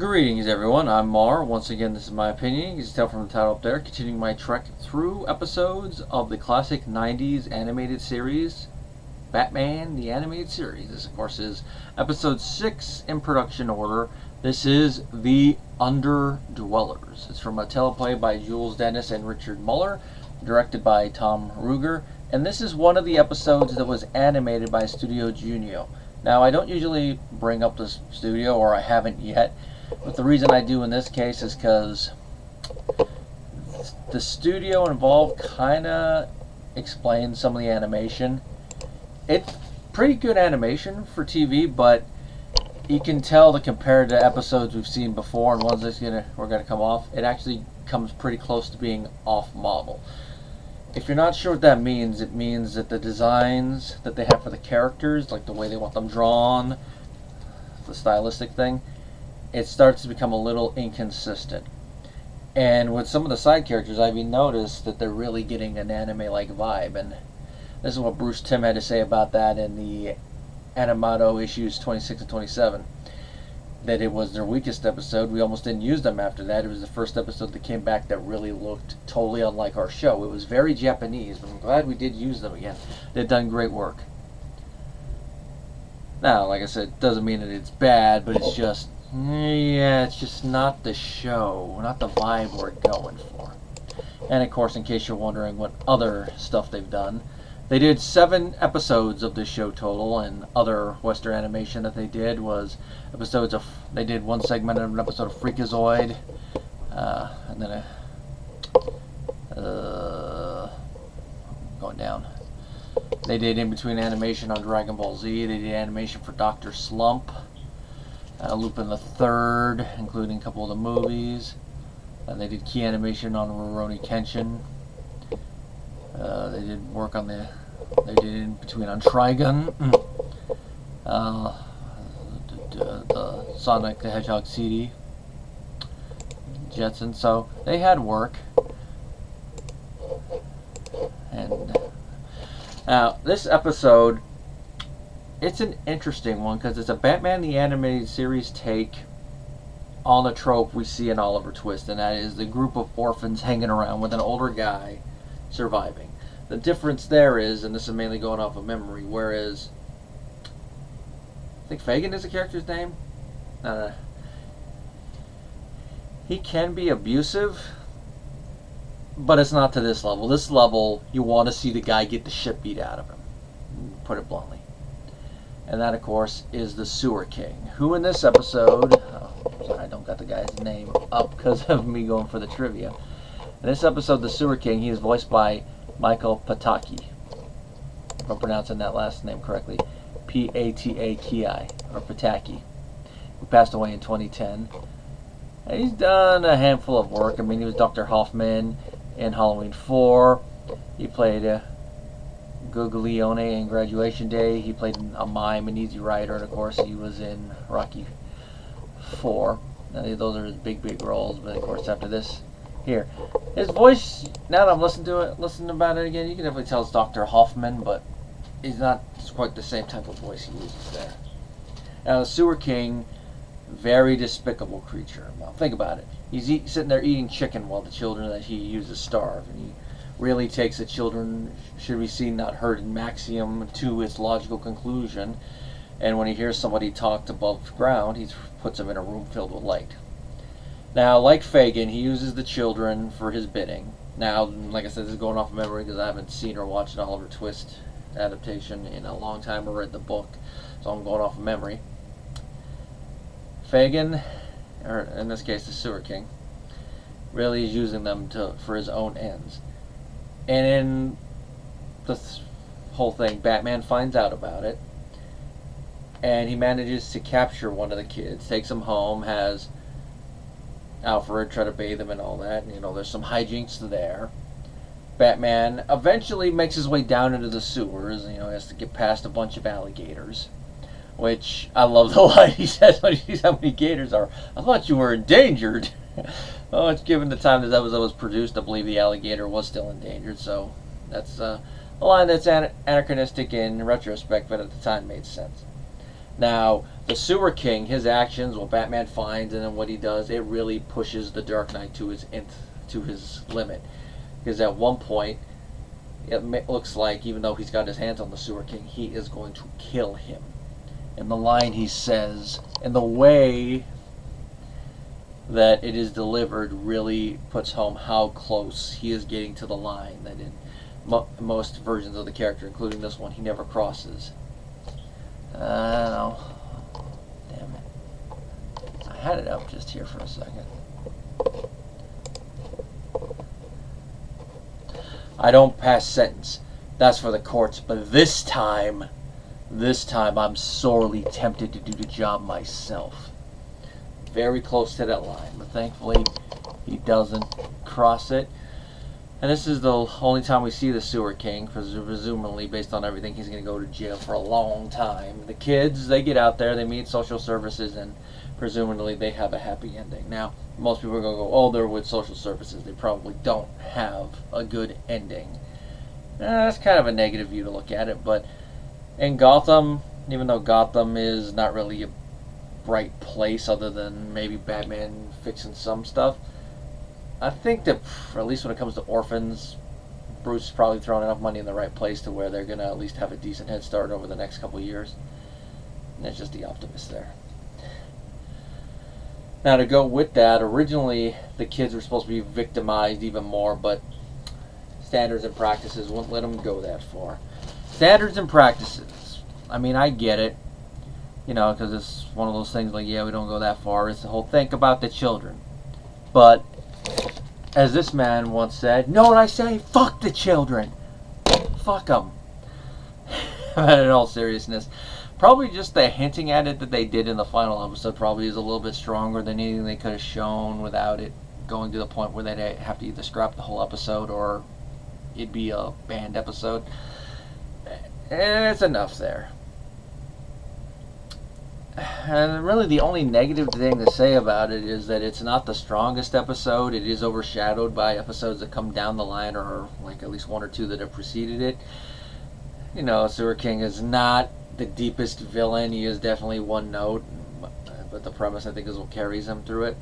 Greetings everyone, I'm Mar. Once again, this is my opinion. You can tell from the title up there, continuing my trek through episodes of the classic 90s animated series, Batman the Animated Series. This, of course, is episode 6 in production order. This is The Underdwellers. It's from a teleplay by Jules Dennis and Richard Muller, directed by Tom Ruegger, and this is one of the episodes that was animated by Studio Junio. Now, I don't usually bring up this studio, or I haven't yet, but the reason I do in this case is because the studio involved kind of explains some of the animation. It's pretty good animation for TV, but you can tell that compared to episodes we've seen before and ones that we're gonna come off, it actually comes pretty close to being off model. If you're not sure what that means, it means that the designs that they have for the characters, like the way they want them drawn, the stylistic thing, it starts to become a little inconsistent. And with some of the side characters, I've even noticed that they're really getting an anime-like vibe. And this is what Bruce Timm had to say about that in the Animato issues 26 and 27. That it was their weakest episode. We almost didn't use them after that. It was the first episode that came back that really looked totally unlike our show. It was very Japanese, but I'm glad we did use them again. They've done great work. Now, like I said, it doesn't mean that it's bad, but it's just, yeah, it's just not the show, not the vibe we're going for. And of course, in case you're wondering what other stuff they've done, they did 7 episodes of this show total, and other Western animation that they did was episodes of, they did one segment of an episode of Freakazoid, and then going down. They did in-between animation on Dragon Ball Z, they did animation for Dr. Slump, Lupin the Third, including a couple of the movies, and they did key animation on Rurouni Kenshin. They did work on they did in between on Trigun, the Sonic the Hedgehog CD, Jetson. So they had work. And now this episode, it's an interesting one because it's a Batman the Animated Series take on a trope we see in Oliver Twist, and that is the group of orphans hanging around with an older guy surviving. The difference there is, and this is mainly going off of memory, whereas I think Fagin is the character's name. He can be abusive, but it's not to this level. This level, you want to see the guy get the shit beat out of him, put it bluntly. And that, of course, is the Sewer King, who in this episode, sorry, I don't got the guy's name up because of me going for the trivia. In this episode, the Sewer King, he is voiced by Michael Pataki, if I'm pronouncing that last name correctly, P-A-T-A-K-I, or Pataki, who passed away in 2010. And he's done a handful of work. I mean, he was Dr. Hoffman in Halloween 4. He played Guglielmo in Graduation Day. He played a mime in Easy Rider, and of course, he was in Rocky 4. Now, those are his big roles, but of course, after this, here. His voice, now that I'm listening about it again, you can definitely tell it's Dr. Hoffman, but he's not quite the same type of voice he uses there. Now, the Sewer King, very despicable creature. Now, think about it. He's sitting there eating chicken while the children that he uses starve, and he really takes the children should be seen, not heard in Maxium to its logical conclusion, and when he hears somebody talk above ground, he puts them in a room filled with light. Now, like Fagin, he uses the children for his bidding. Now, like I said, this is going off of memory because I haven't seen or watched an Oliver Twist adaptation in a long time or read the book, so I'm going off of memory. Fagin, or in this case the Sewer King, really is using them for his own ends. And in this whole thing, Batman finds out about it, and he manages to capture one of the kids, takes him home, has Alfred try to bathe him and all that, and there's some hijinks there. Batman eventually makes his way down into the sewers, he has to get past a bunch of alligators, which I love the line he says when he sees how many gators are. I thought you were endangered. Oh, it's given the time that episode was produced, I believe the alligator was still endangered, so that's a line that's anachronistic in retrospect, but at the time made sense. Now, the Sewer King, his actions, what Batman finds, and then what he does, it really pushes the Dark Knight to his limit. Because at one point, it looks like, even though he's got his hands on the Sewer King, he is going to kill him. And the line he says, and the way that it is delivered, really puts home how close he is getting to the line that in most versions of the character, including this one, he never crosses. I don't know. Damn it. I had it up just here for a second. I don't pass sentence. That's for the courts. But this time I'm sorely tempted to do the job myself. Very close to that line. But thankfully, he doesn't cross it. And this is the only time we see the Sewer King, because presumably, based on everything, he's going to go to jail for a long time. The kids, they get out there, they meet social services, and presumably they have a happy ending. Now, most people are going to go, oh, they're with social services. They probably don't have a good ending. That's kind of a negative view to look at it, but in Gotham, even though Gotham is not really a bright place other than maybe Batman fixing some stuff, I think that, at least when it comes to orphans, Bruce is probably throwing enough money in the right place to where they're going to at least have a decent head start over the next couple of years. And that's just the optimist there. Now, to go with that, originally the kids were supposed to be victimized even more, but standards and practices wouldn't let them go that far. Standards and practices. I mean, I get it. You know, because it's one of those things like, yeah, we don't go that far. It's the whole think about the children. But as this man once said, know what I say? Fuck the children. Fuck them. In all seriousness, probably just the hinting at it that they did in the final episode probably is a little bit stronger than anything they could have shown without it going to the point where they'd have to either scrap the whole episode or it'd be a banned episode. And it's enough there. And really the only negative thing to say about it is that it's not the strongest episode. It is overshadowed by episodes that come down the line, or like at least one or two that have preceded it. You know, Sewer King is not the deepest villain. He is definitely one note, but the premise, I think, is what carries him through it.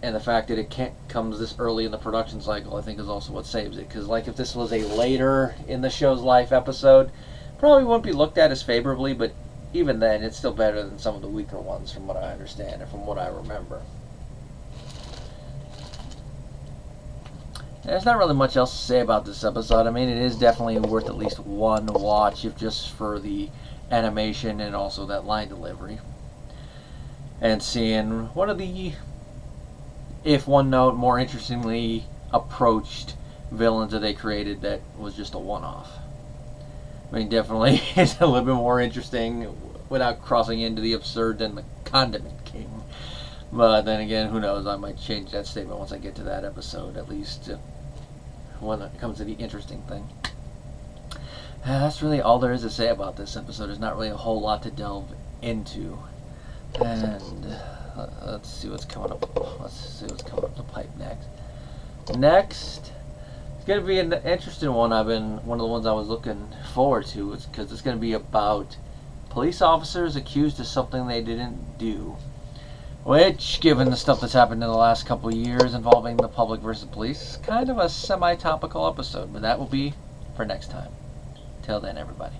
And the fact that it comes this early in the production cycle, I think, is also what saves it. Because like if this was a later in the show's life episode, probably wouldn't be looked at as favorably, but even then, it's still better than some of the weaker ones, from what I understand and from what I remember. There's not really much else to say about this episode. I mean, it is definitely worth at least one watch, if just for the animation and also that line delivery. And seeing one of the, if one note, more interestingly approached villains that they created that was just a one-off. I mean, definitely it's a little bit more interesting without crossing into the absurd than the Condiment King. But then again, who knows? I might change that statement once I get to that episode, at least when it comes to the interesting thing. That's really all there is to say about this episode. There's not really a whole lot to delve into. And let's see what's coming up. Let's see what's coming up the pipe next. Next, it's going to be an interesting one. One of the ones I was looking forward to, because it's going to be about police officers accused of something they didn't do. Which, given the stuff that's happened in the last couple of years involving the public versus police, is kind of a semi-topical episode. But that will be for next time. Till then, everybody.